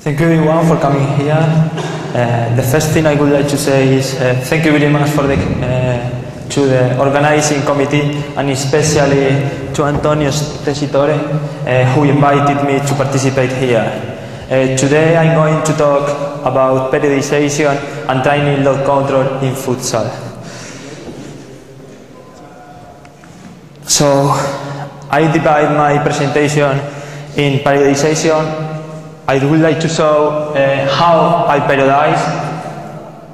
Thank you everyone for coming here. The first thing I would like to say is thank you very much for to the organizing committee, and especially to Antonio Figueiredo, who invited me to participate here. Today I'm going to talk about periodization and training load control in futsal. So I divide my presentation in periodization. I would like to show how I periodize.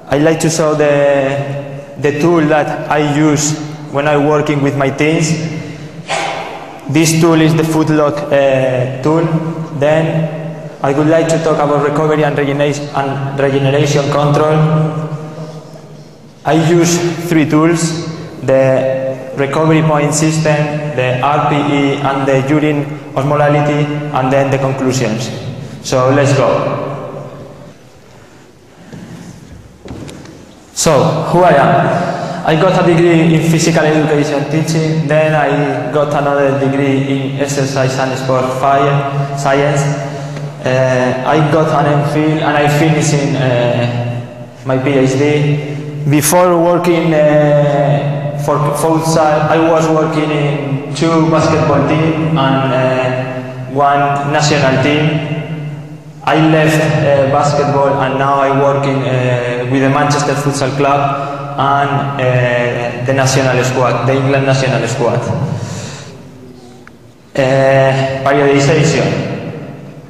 I'd like to show the tool that I use when I'm working with my teams. This tool is the footlock tool. Then I would like to talk about recovery and regeneration control. I use three tools: the recovery point system, the RPE, and the urine osmolality, and then the conclusions. So let's go. So, who I am? I got a degree in physical education teaching, then I got another degree in exercise and sport science. I got an MPhil and I finished in my PhD. Before working for futsal, I was working in 2 basketball teams and 1 national team. I left basketball and now I work with the Manchester Futsal Club and the national squad, the England national squad. Periodization.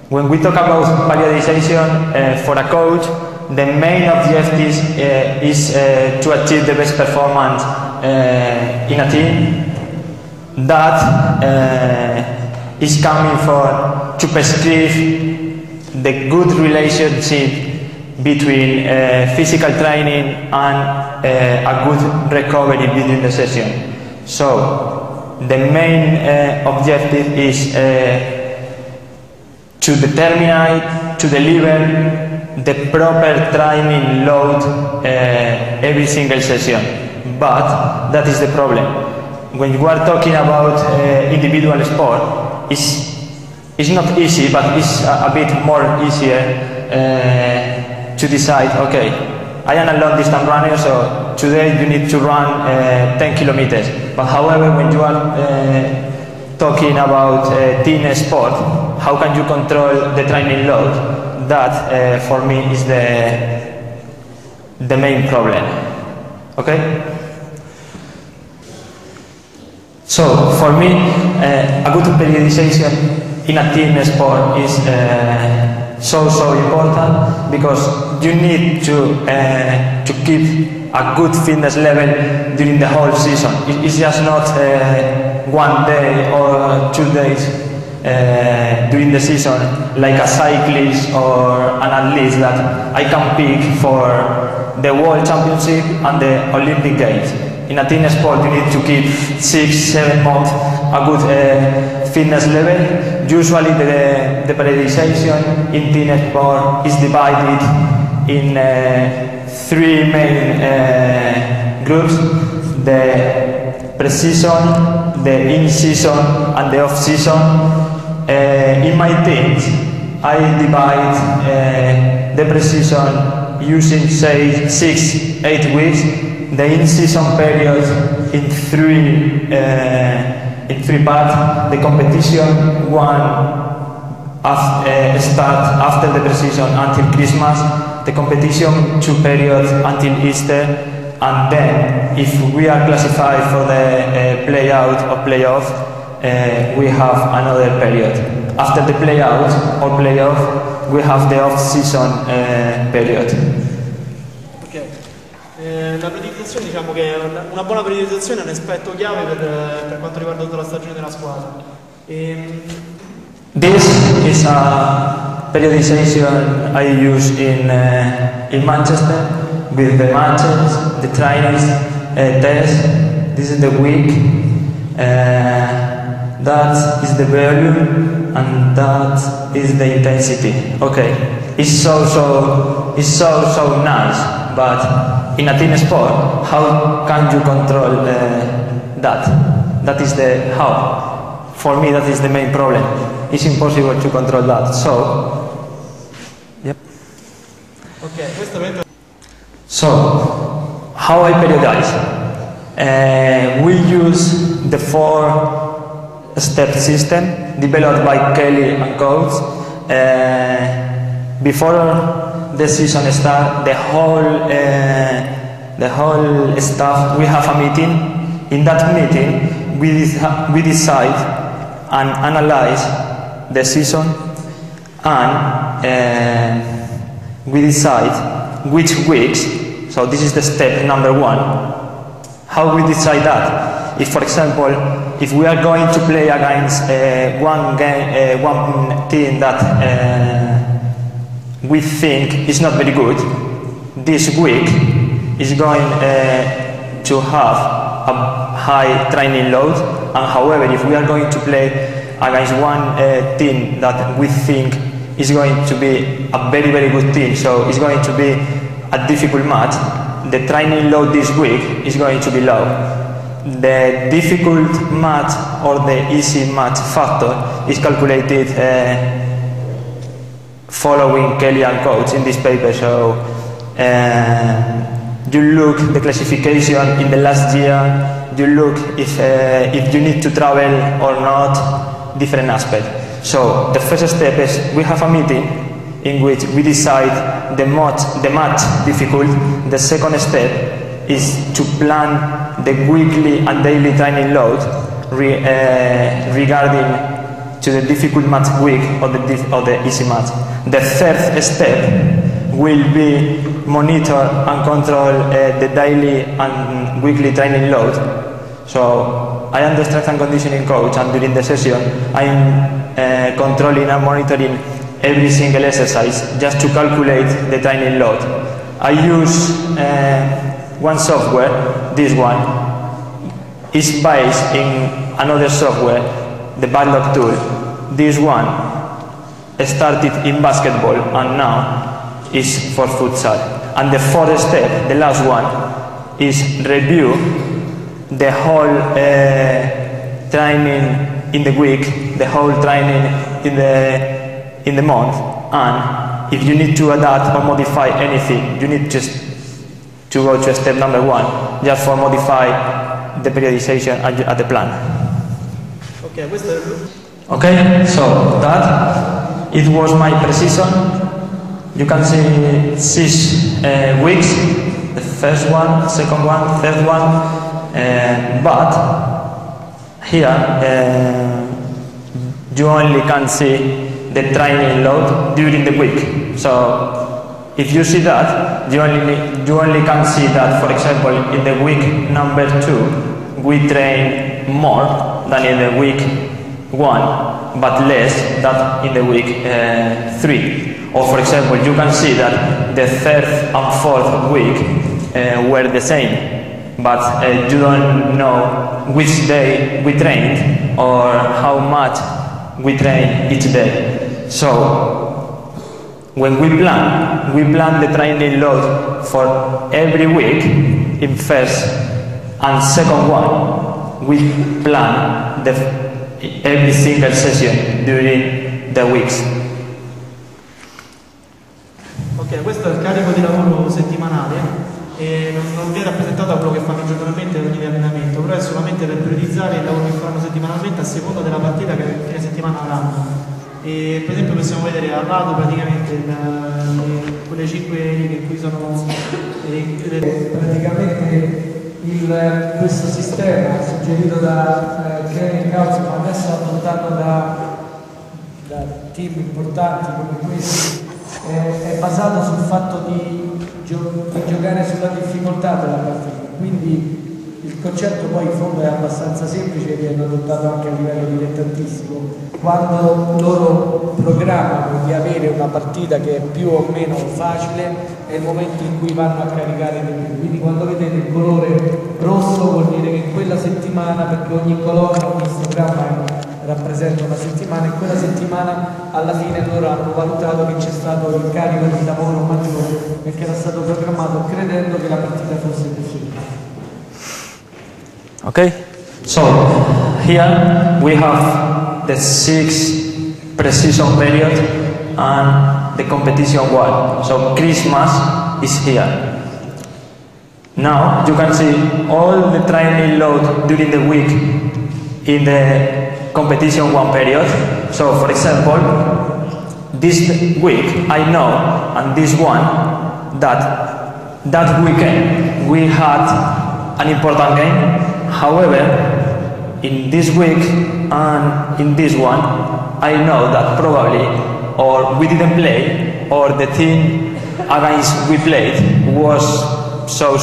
When we talk about periodization for a coach, the main objective is to achieve the best performance in a team. That is coming to prescribe the good relationship between physical training and a good recovery between the session. So the main objective is to determine, to deliver the proper training load every single session. But that is the problem. When you are talking about individual sport, it's not easy, but it's a bit more easier to decide, okay, I am a long distance runner, so today you need to run 10 kilometers. But however, when you are talking about team sport, how can you control the training load? That for me is the main problem. Okay? So for me, a good periodization in a team sport is so important, because you need to keep a good fitness level during the whole season. It's just not 1 day or 2 days during the season, like a cyclist or an athlete that I can pick for the World Championship and the Olympic Games. In a team sport, you need to keep 6-7 months a good fitness level. Usually the periodization in team sport is divided in 3 main groups: the pre-season, the in-season, and the off-season. In my teams, I divide the pre-season using, say, 6-8 weeks. The in-season period in 3 parts. The competition starts after the pre-season until Christmas. The competition 2 periods until Easter, and then if we are classified for the play-out or play-off, we have another period. After the play-out or play-off, we have the off-season period. La periodizzazione, diciamo che una buona periodizzazione è un aspetto chiave per quanto riguarda tutta la stagione della squadra. This is a periodization I use in Manchester with the matches, the trainings, tests. This is the week. That is the volume, and that is the intensity. Okay, it's so nice, but in a team sport, how can you control that? That is the how. For me, that is the main problem. It's impossible to control that. So Ok, questo è So, how I periodize? We use the 4-step system developed by Kelly and coach. Before the season starts, the whole staff, we have a meeting. In that meeting, we decide and analyze the season, and we decide which weeks. So this is the step number 1. How we decide that? If, for example, if we are going to play against one team that we think is not very good, this week is going to have a high training load. And however, if we are going to play against one team that we think is going to be a very, very good team, so it's going to be a difficult match, the training load this week is going to be low. The difficult match or the easy match factor is calculated following Kelly and coach in this paper. So you look the classification in the last year, you look if you need to travel or not, different aspects. So the first step is we have a meeting in which we decide the match difficult. The second step is to plan the weekly and daily training load regarding to the difficult match week or the easy match. The third step will be monitor and control the daily and weekly training load. So I am the strength and conditioning coach, and during the session I'm controlling and monitoring every single exercise just to calculate the training load. I use one software, this one, is based in another software, the backlog tool. This one started in basketball and now is for futsal. And the fourth step, the last one, is review the whole training in the week, the whole training in the month, and if you need to adapt or modify anything, you need just to go to step number 1, just for modify the periodization at the plan. Okay, questo è... Okay, so that it was my pre-season. You can see 6 weeks, the first one, second one, third one, but here you only can see the training load during the week. So if you see that, you only can see that, for example, in the week number 2 we train more than in the week 1, but less than in the week 3. Or for example, you can see that the 3rd and 4th week were the same, but you don't know which day we trained or how much we train each day. So when we plan the training load for every week. In first and second one, we plan every single session during the weeks. Ok, questo è il carico di lavoro settimanale e non viene rappresentato da quello che fanno giornalmente ad ogni allenamento, però è solamente per priorizzare il lavoro che fanno settimanalmente a seconda della partita che fine settimana avranno. E per esempio possiamo vedere a Rado praticamente quelle 5 righe in cui sono praticamente questo sistema suggerito da Kelly Couch, ma adesso adottato da team importanti come questi, è basato sul fatto di giocare sulla difficoltà della partita, quindi il concetto poi in fondo è abbastanza semplice, viene adottato anche a livello dilettantistico. Quando loro programmano di avere una partita che è più o meno facile è il momento in cui vanno a caricare di più. Quindi quando vedete il colore rosso vuol dire che in quella settimana, perché ogni colonna, ogni istogramma rappresenta una settimana, e quella settimana alla fine loro hanno valutato che c'è stato il carico di lavoro maggiore perché era stato programmato credendo che la partita fosse difficile. Okay, so here we have the 6 pre-season period, and the competition one. So Christmas is here. Now you can see all the training load during the week in the competition one period. So for example, this week I know, and this one, that weekend we had an important game. However, in this week and in this one, I know that probably or we didn't play, or the team against we played was so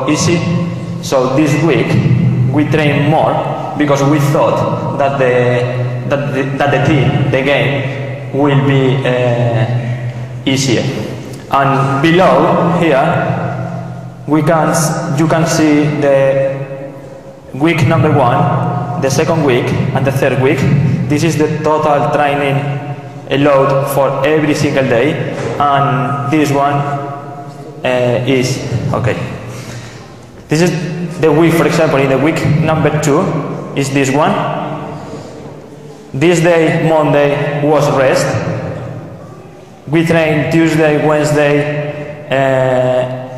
easy. So this week we trained more because we thought that the team, the game, will be easier. And below here you can see the week number 1, the second week, and the third week. This is the total training load for every single day, and this one is okay. This is the week, for example, in the week number 2 is this one. This day, Monday, was rest. We train Tuesday, Wednesday,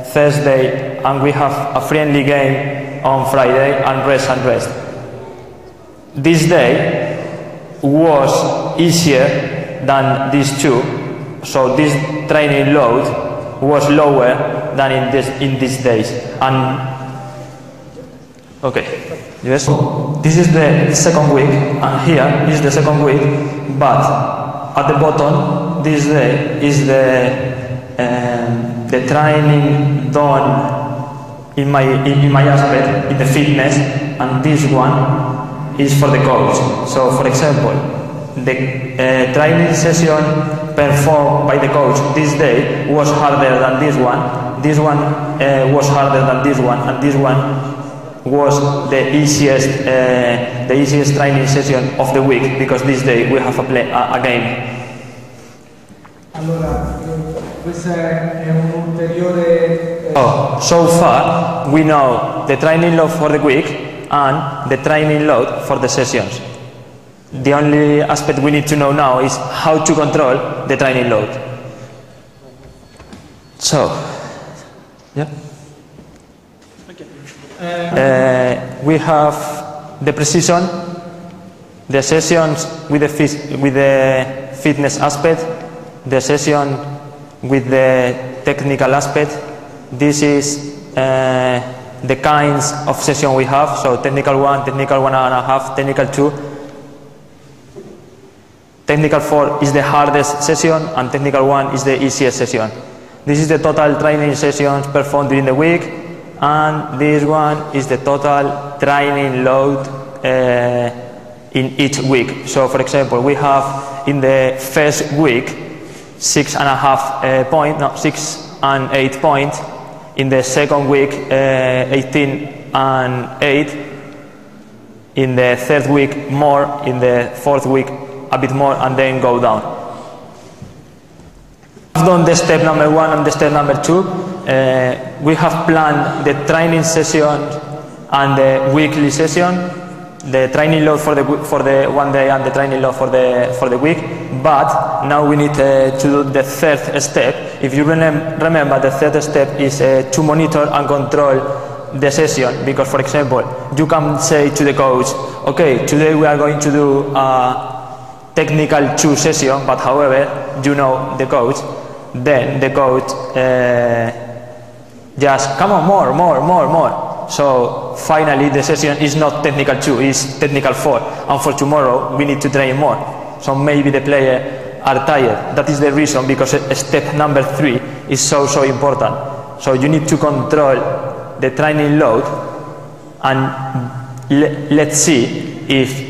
Thursday, and we have a friendly game on Friday, and rest. This day was easier than these two, so this training load was lower than in these days. And okay, yes. This is the second week, and here is the second week. But at the bottom, this day is the training done in my aspect, in the fitness, and this one is for the coach. So for example, the training session performed by the coach this day was harder than this one. This one was harder than this one, and this one was the easiest training session of the week, because this day we have a game. Allora, questo è un ulteriore... So far we know the training load for the week and the training load for the sessions. The only aspect we need to know now is how to control the training load. So, yeah. We have the precision, the sessions with the fitness aspect, the session with the technical aspect. This is the kinds of session we have. So technical 1, technical 1.5, technical 2. Technical 4 is the hardest session, and technical 1 is the easiest session. This is the total training sessions performed during the week, and this one is the total training load in each week. So for example, we have in the first week 6 and 8 points. In the second week 18 and 8. In the third week more. In the fourth week a bit more, and then go down. I've done the step number 1 and the step number 2. We have planned the training session and the weekly session, the training load for the one day and the training load for the week. But now we need to do the third step. If you remember, the third step is to monitor and control the session, because for example, you can say to the coach, okay, today we are going to do a technical 2 session, but however, you know the coach, then the coach just come on, more. So finally the session is not technical 2, it's technical 4, and for tomorrow we need to train more. So maybe the players are tired. That is the reason, because step number 3 is so important. So you need to control the training load, and let's see if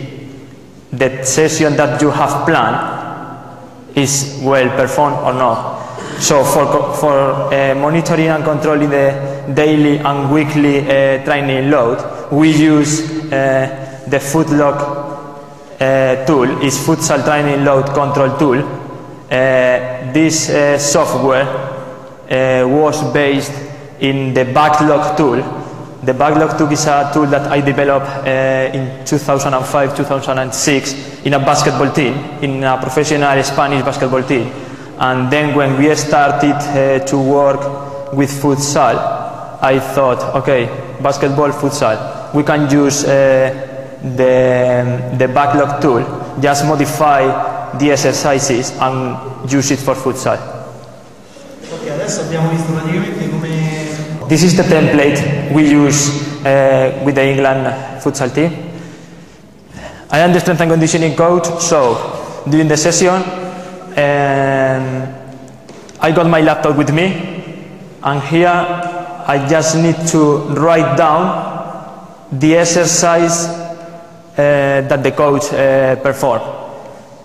the session that you have planned is well performed or not. So for monitoring and controlling the daily and weekly training load, we use the Footlock tool. Is futsal training load control tool. This software was based in the backlog tool. The backlog tool is a tool that I developed in 2005-2006 in a basketball team, in a professional Spanish basketball team. And then when we started to work with futsal, I thought, okay, basketball, futsal, we can use the backlog tool, just modify the exercises and use it for futsal. Ok, adesso abbiamo visto praticamente come... This is the template we use with the England futsal team. I am the strength and conditioning coach, so during the session I got my laptop with me, and here I just need to write down the exercise that the coach performed.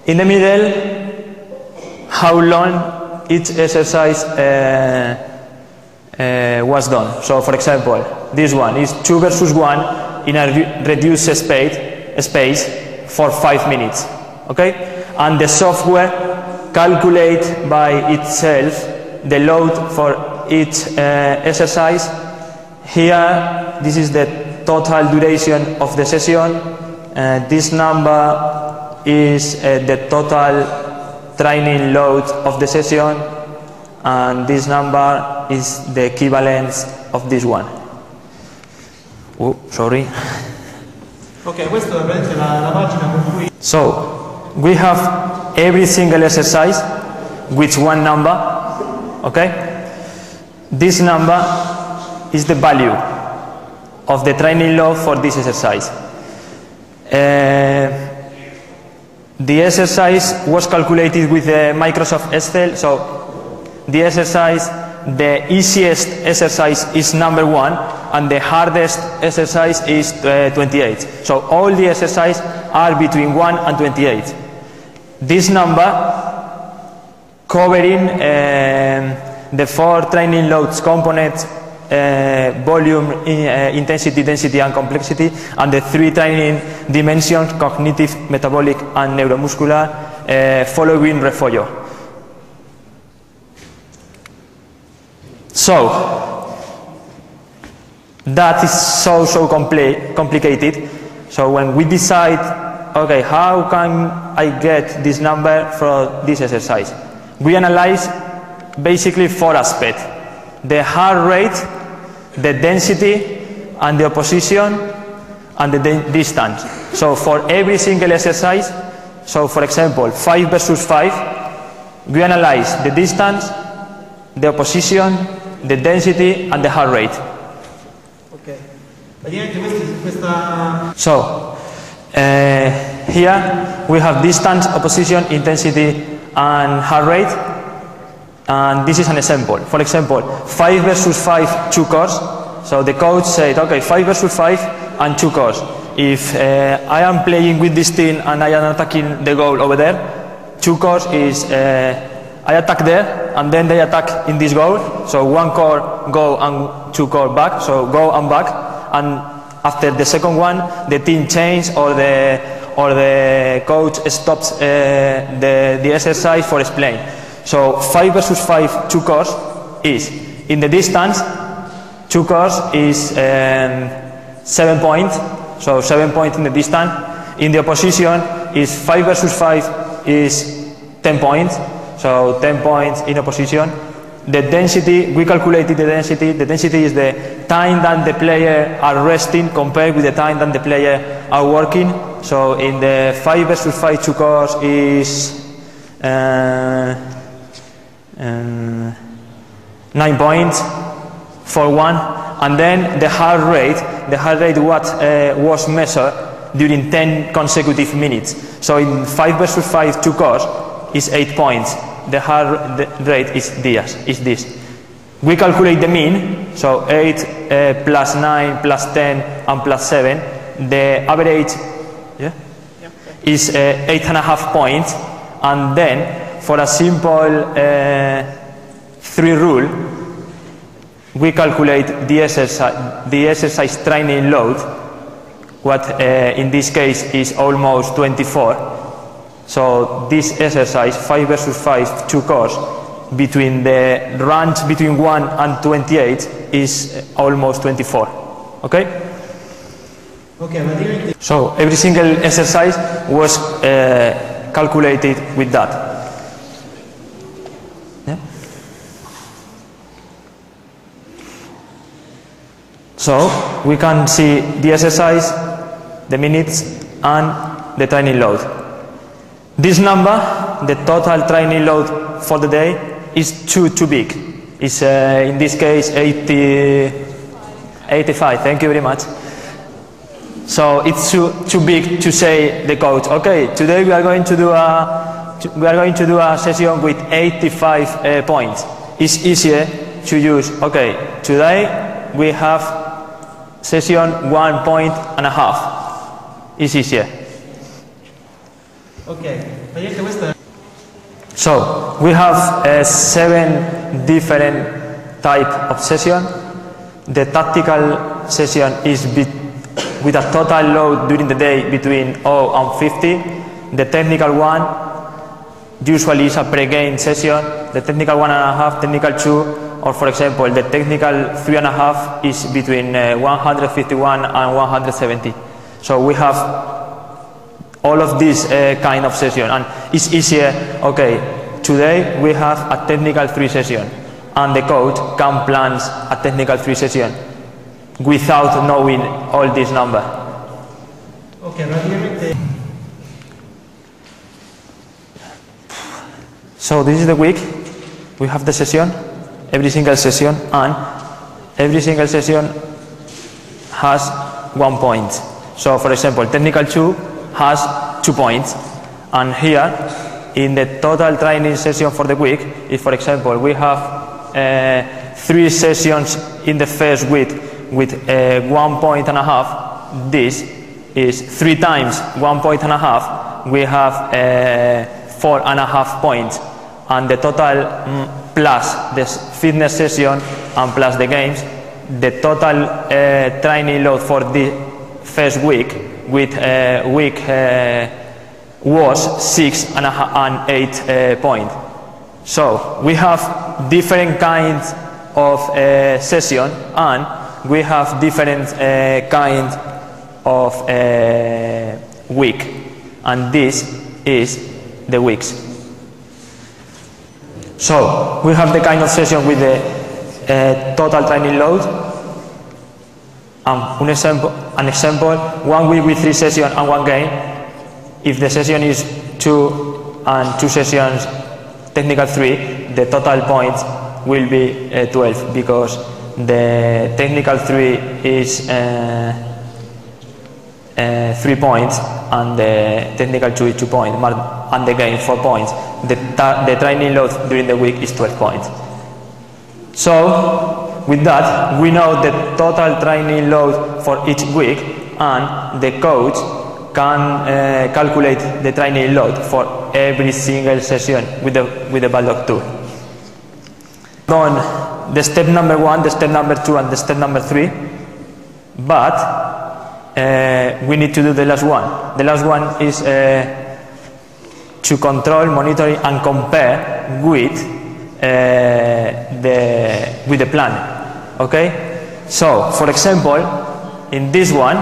In the middle, how long each exercise was done. So for example, this one is 2 versus 1 in a reduced space for 5 minutes. Okay? And the software calculates by itself the load for each exercise. Here, this is the total duration of the session. This number is the total training load of the session, and this number is the equivalence of this one. Oh, sorry. Ok, questa è praticamente la pagina con cui... So, we have every single exercise with one number, okay? This number is the value of the training load for this exercise. The exercise was calculated with Microsoft Excel, so the exercise, the easiest exercise is number 1, and the hardest exercise is 28. So all the exercises are between 1 and 28. This number covering the 4 training loads components, volume, intensity, density and complexity, and the 3 training dimensions, cognitive, metabolic and neuromuscular, following refolio. So that is so complicated. So when we decide, okay, how can I get this number for this exercise, we analyze basically 4 aspects: the heart rate, the density, and the opposition, and the distance. So for every single exercise, so for example 5 versus 5, we analyze the distance, the opposition, the density and the heart rate. Ok, praticamente questa... So here we have distance, opposition, intensity and heart rate, and this is an example. For example, 5 versus 5 2 cores. So the coach said, okay, 5 versus 5 and 2 cores. If I am playing with this team and I am attacking the goal over there, 2 cores is I attack there and then they attack in this goal. So 1 core go and 2 core back. So go and back, and after the second one, the team change or the coach stops the exercise for explain. So 5 versus 5 2 cores is in the distance. 2 cores is 7 points. So 7 points in the distance. In the opposition is 5 versus 5 is 10 points. So 10 points in opposition. The density, we calculated the density. The density is the time that the player are resting compared with the time that the player are working. So in the 5 versus 5 2 cores is 9 points for 1. And then the heart rate what was measured during 10 consecutive minutes. So in 5 versus 5 2 cores is 8 points. The heart rate is this. We calculate the mean, so 8 plus 9 plus 10 and plus 7. The average is 8.5 points. And then for a simple 3 rule, we calculate the exercise training load, what in this case is almost 24. So this exercise, 5 versus 5 2 cores, between the range between 1 and 28 is almost 24. Okay? Okay, so every single exercise was calculated with that. So we can see the exercise, the minutes, and the training load. This number, the total training load for the day, is too big. It's in this case 85. Thank you very much. So it's too big to say the coach, okay, today we are going to do a session with 85 points. It's easier to use, okay, today we have session 1.5 points. It's easier. Okay, questa... So we have 7 different type of session. The tactical session is with a total load during the day between 0 and 50. The technical one usually is a pre-game session. The technical 1.5, technical 2, or for example, the technical 3.5 is between 151 and 170. So we have all of this kind of session, and it's easier. Okay, today we have a technical 3 session, and the coach can plan a technical 3 session without knowing all this number. Okay, praticamente. So this is the week. We have the session, every single session, and every single session has 1 point. So for example, technical 2 has 2 points, and here in the total training session for the week, if for example we have 3 sessions in the first week with 1.5 points, this is 3 times 1.5 points, we have 4.5 points, and the total plus the fitness session and plus the games, the total training load for the first week with week was 6 and 8 points. So we have different kinds of session, and we have different kinds of week, and this is the weeks. So we have the kind of session with the total training load. An example, 1 week with 3 sessions and 1 game. If the session is 2 and 2 sessions, technical 3, the total points will be 12, because the technical 3 is 3 points, and the technical 2 is 2 points, and the game 4 points. The training load during the week is 12 points. So with that, we know the total training load for each week, and the coach can calculate the training load for every single session with the Baldock tool. Done the step number 1, the step number 2, and the step number 3, but we need to do the last one. The last one is to control, monitor, and compare with the plan. Okay, so for example, in this one,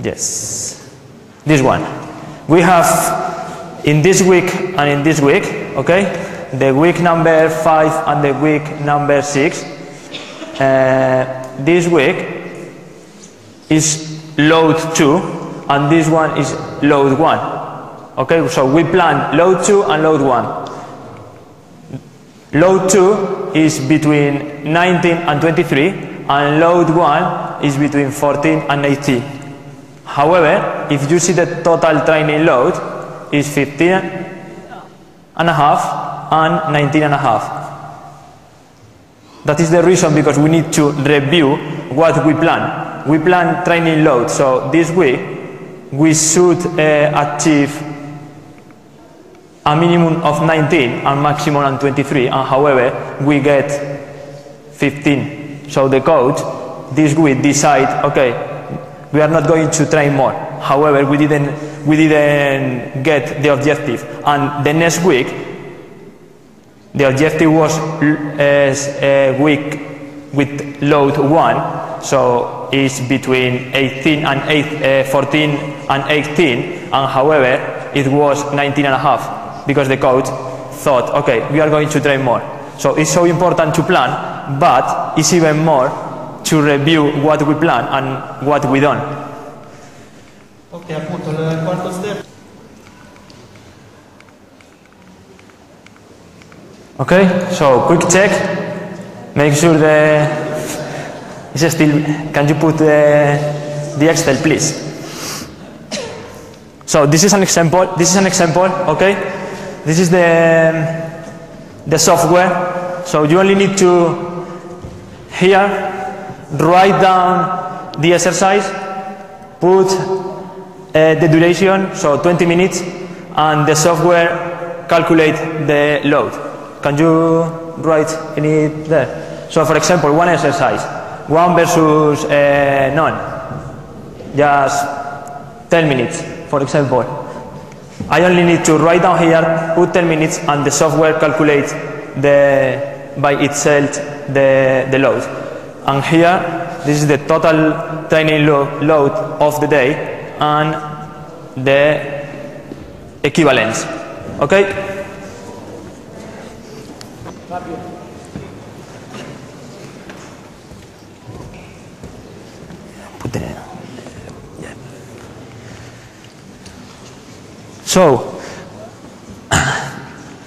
yes, this one, we have in this week and in this week, okay, the week number 5 and the week number 6. This week is load 2, and this one is load 1. Okay, so we plan load 2 and load 1. Load 2 is between 19 and 23, and load 1 is between 14 and 18. However, if you see the total training load is 15.5 and 19.5. That is the reason, because we need to review what we plan. We plan training load, so this week we should achieve a minimum of 19 and maximum of 23, and however we get 15. So the coach this week decide, okay, we are not going to train more. However, we didn't get the objective, and the next week the objective was a week with load 1, so it's between 14 and 18, and however it was 19.5, because the coach thought, okay, we are going to train more. So it's so important to plan, but it's even more to review what we plan and what we don't. Ok, appunto, il quarto step. Okay, so quick check. Make sure the is still. Can you put the Excel, please? So this is an example. This is an example. Okay, this is the software. So you only need to here write down the exercise, put the duration, so 20 minutes, and the software calculate the load. Can you write any there? So for example, one exercise, 1 versus none, just 10 minutes, for example. I only need to write down here, put 10 minutes, and the software calculates by itself the load. And here, this is the total training load of the day and the equivalence. Okay? So,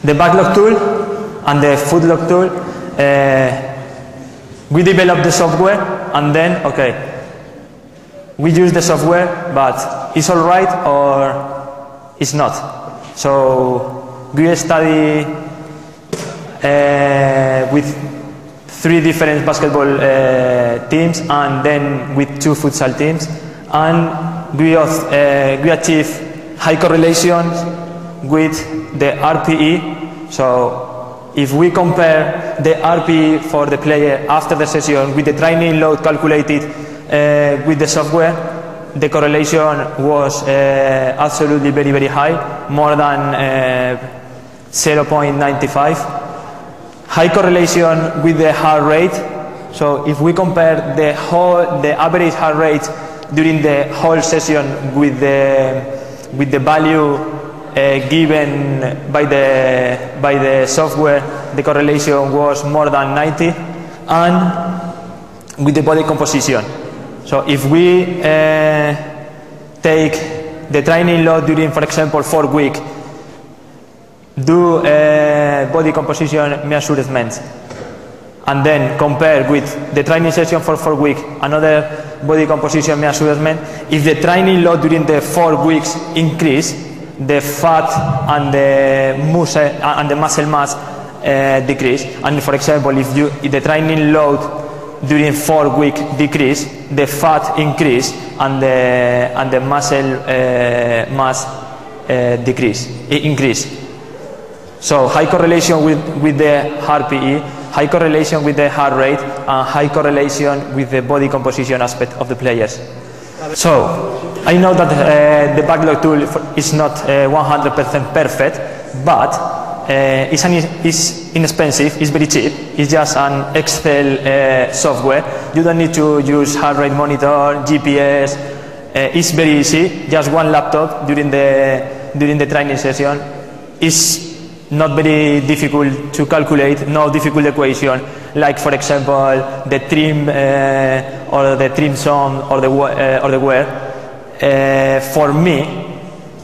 the backlog tool and the footlog tool, we develop the software and then, okay, we use the software, but it's all right or it's not. So, we study with 3 different basketball teams and then with 2 futsal teams, and we achieve high correlations with the RPE. So if we compare the RPE for the player after the session with the training load calculated with the software, the correlation was absolutely very, very high, more than 0.95. High correlation with the heart rate. So if we compare the average heart rate during the whole session with the value given by the software, the correlation was more than 90, and with the body composition. So if we take the training load during, for example, 4 weeks, do body composition measurements, and then compare with the training session for 4 weeks, another body composition measurement, if the training load during the 4 weeks increase, the fat and the muscle mass decrease. And for example, if the training load during 4 weeks decrease, the fat increase and the muscle mass increase. So high correlation with the RPE, high correlation with the heart rate, and high correlation with the body composition aspect of the players. So I know that the backlog tool is not 100% perfect, but it's inexpensive, it's very cheap, it's just an Excel software. You don't need to use heart rate monitor, GPS, it's very easy, just one laptop during the training session. It's not very difficult to calculate, no difficult equation, like for example the trim or the trim sum or the wear. For me,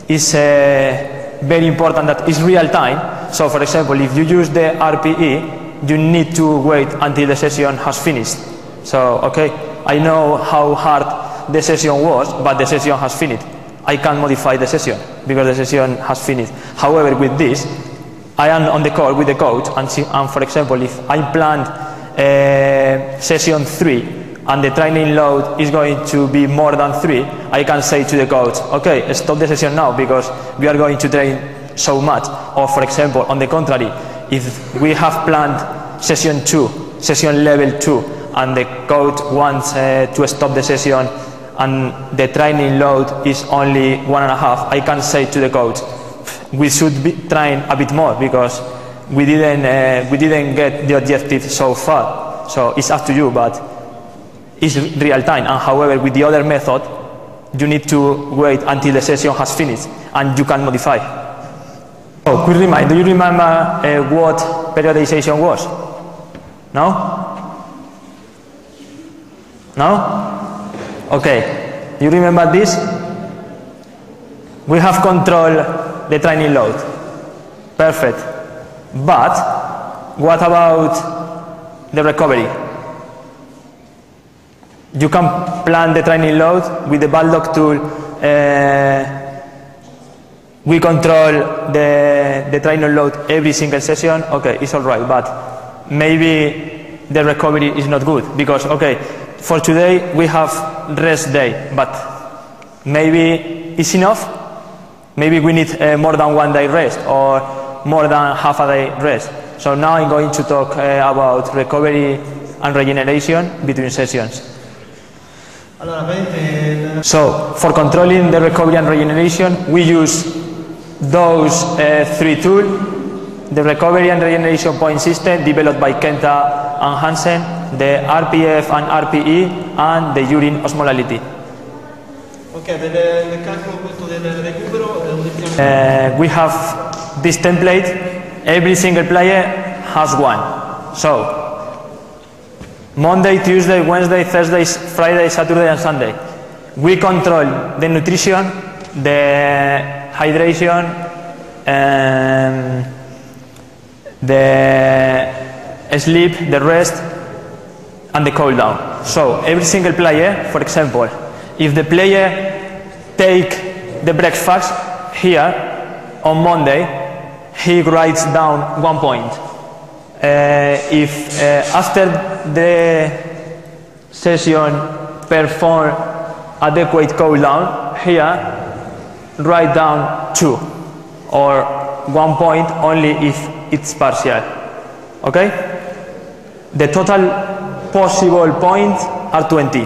it's very important that it's real time. So for example, if you use the RPE, you need to wait until the session has finished. So okay, I know how hard the session was, but the session has finished. I can't modify the session because the session has finished. However, with this, I am on the call with the coach, and for example, if I planned session 3 and the training load is going to be more than 3, I can say to the coach, okay, stop the session now because we are going to train so much. Or for example, on the contrary, if we have planned session 2, session level 2, and the coach wants to stop the session and the training load is only 1.5, I can say to the coach, we should be trying a bit more because we didn't get the objective so far. So it's up to you, but it's real time. And however, with the other method, you need to wait until the session has finished and you can modify. Oh, quick remind, do you remember what periodization was? No? No? Okay, you remember this? We have control the training load. Perfect. But what about the recovery? You can plan the training load with the Baldock tool. We control the training load every single session. Okay, it's all right, but maybe the recovery is not good because, okay, for today we have rest day, but maybe it's enough. Maybe we need more than 1 day rest or more than half a day rest. So now I'm going to talk about recovery and regeneration between sessions. So for controlling the recovery and regeneration, we use those 3 tools: the recovery and regeneration point system developed by Kenta and Hansen, the RPF and RPE, and the urine osmolality. Ok, del calcolo appunto del recupero. We have this template. Every single player has one. So Monday, Tuesday, Wednesday, Thursday, Friday, Saturday and Sunday. We control the nutrition, the hydration, the sleep, the rest, and the cool down. So every single player, for example, if the player take the breakfast here on Monday, he writes down 1 point. If after the session perform adequate cool down, here write down 2 or 1 point only if it's partial. Okay? The total possible points are 20.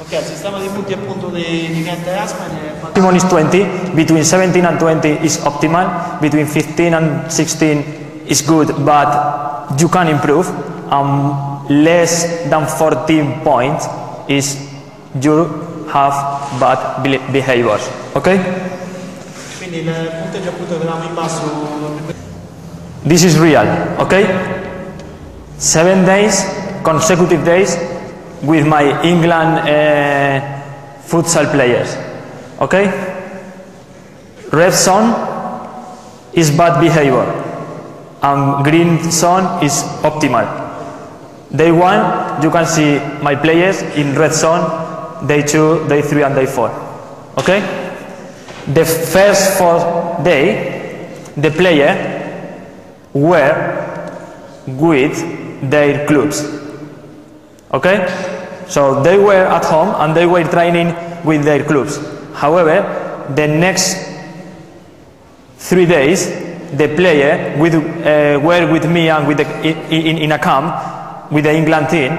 Ok, il sistema di punti appunto di Kent e Aspen è Optimum is 20, between 17 and 20 is optimal, between 15 and 16 is good, but you can improve. Less than 14 points is you have bad behaviors. Ok? Quindi il punteggio appunto che avevamo in basso. This is real, ok? 7 days, consecutive days with my England futsal players, ok? Red zone is bad behavior and green zone is optimal. Day 1, you can see my players in red zone, day 2, day 3 and day 4, okay? The first 4 day, the player were with their clubs, okay? So they were at home and they were training with their clubs. However, the next 3 days, the player were with me and with in a camp with the England team,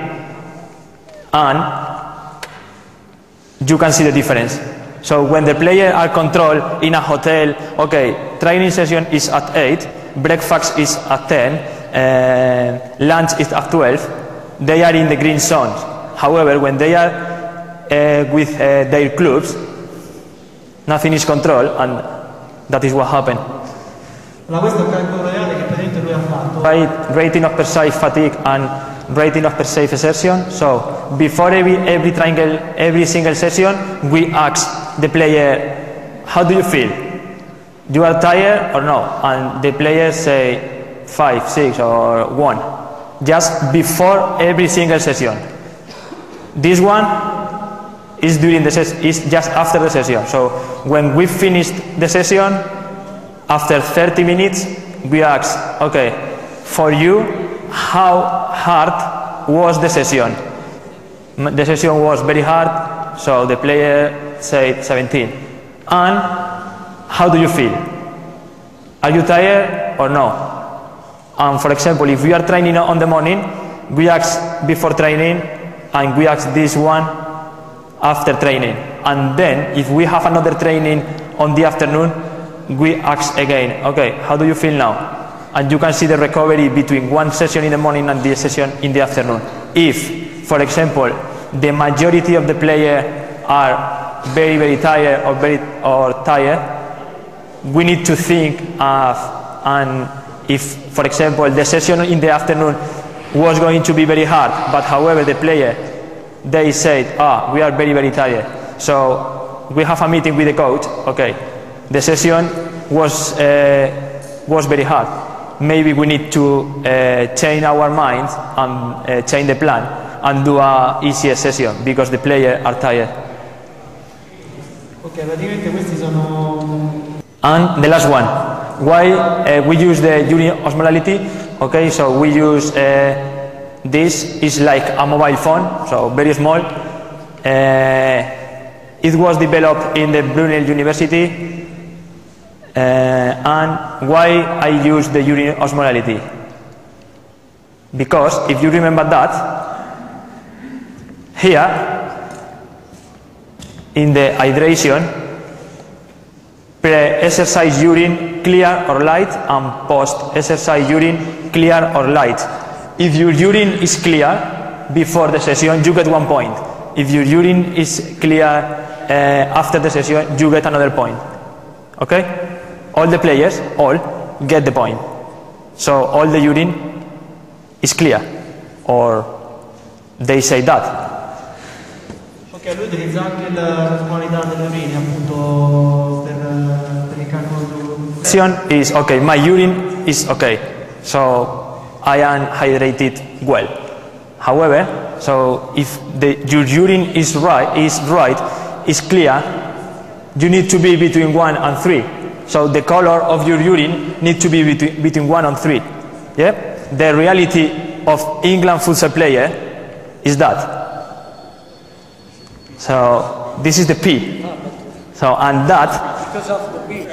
and you can see the difference. So when the players are controlled in a hotel, okay, training session is at 8, breakfast is at 10, lunch is at 12, they are in the green zone. However, when they are with their clubs, nothing is controlled, and that is what happened. Questo è il calcolo reale che praticamente lui ha fatto. By rating of perceived fatigue and rating of perceived exertion. So before every single session, we ask the player, how do you feel? You are tired or no? And the players say 5, 6 or 1. Just before every single session. This one is during the is just after the session. So when we finished the session, after 30 minutes, we ask, okay, for you, how hard was the session? The session was very hard, so the player said 17. And how do you feel? Are you tired or no? And for example, if we are training on the morning, we ask before training, and we ask this one after training. And then, if we have another training on the afternoon, we ask again, okay, how do you feel now? And you can see the recovery between one session in the morning and the session in the afternoon. If, for example, the majority of the players are very, very tired or tired, we need to think of, and if, for example, the session in the afternoon was going to be very hard, but however the player, they said, we are very, very tired, so we have a meeting with the coach, okay, the session was very hard. Maybe we need to change our minds and change the plan and do a easier session because the players are tired. Ok, praticamente questi sono... And the last one, why we use the urine osmolality? Okay, so we use this is like a mobile phone, so very small. It was developed in the Brunel University. And why I use the urine osmolality? Because if you remember that, here in the hydration, pre-exercise urine clear or light, and post-exercise urine clear or light. If your urine is clear before the session, you get 1 point. If your urine is clear after the session, you get another point. Okay? All the players, all, get the point. So all the urine is clear, or they say that. Ok, lui utilizza anche la qualità delle urine appunto per il calcolo. Question is, okay, my urine is okay, so I am hydrated well. However, so if your urine is right, is clear, you need to be between 1 and 3. So the color of your urine needs to be between 1 and 3. Yeah? The reality of England futsal player is that. So this is the P. So and that. Because of the B.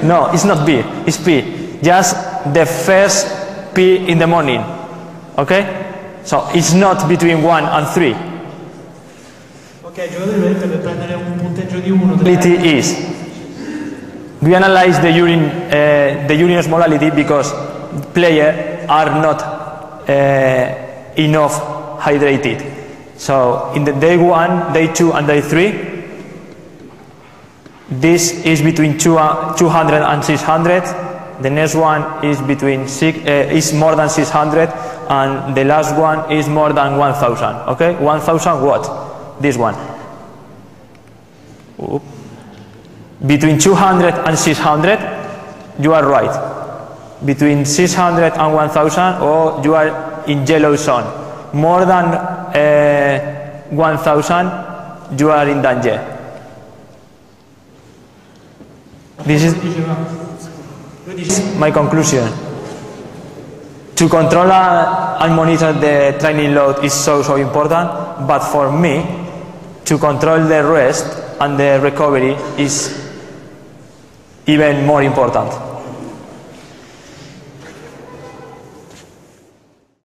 No, it's not B. It's P. Just the first P in the morning. Okay? So it's not between 1 and 3. Ok, il giocatore per prendere un punteggio di 1. Reality is. We analyze the urine osmolality because players are not enough hydrated. So in the day 1, day 2, and day 3, this is between 200 and 600. The next one is is more than 600, and the last one is more than 1,000. Okay, 1,000 what? This one. Oop. Between 200 and 600, you are right. Between 600 and 1,000, or you are in yellow zone. More than 1,000, you are in danger. This is my conclusion. To control and monitor the training load is so important, but for me, to control the rest and the recovery is even more important.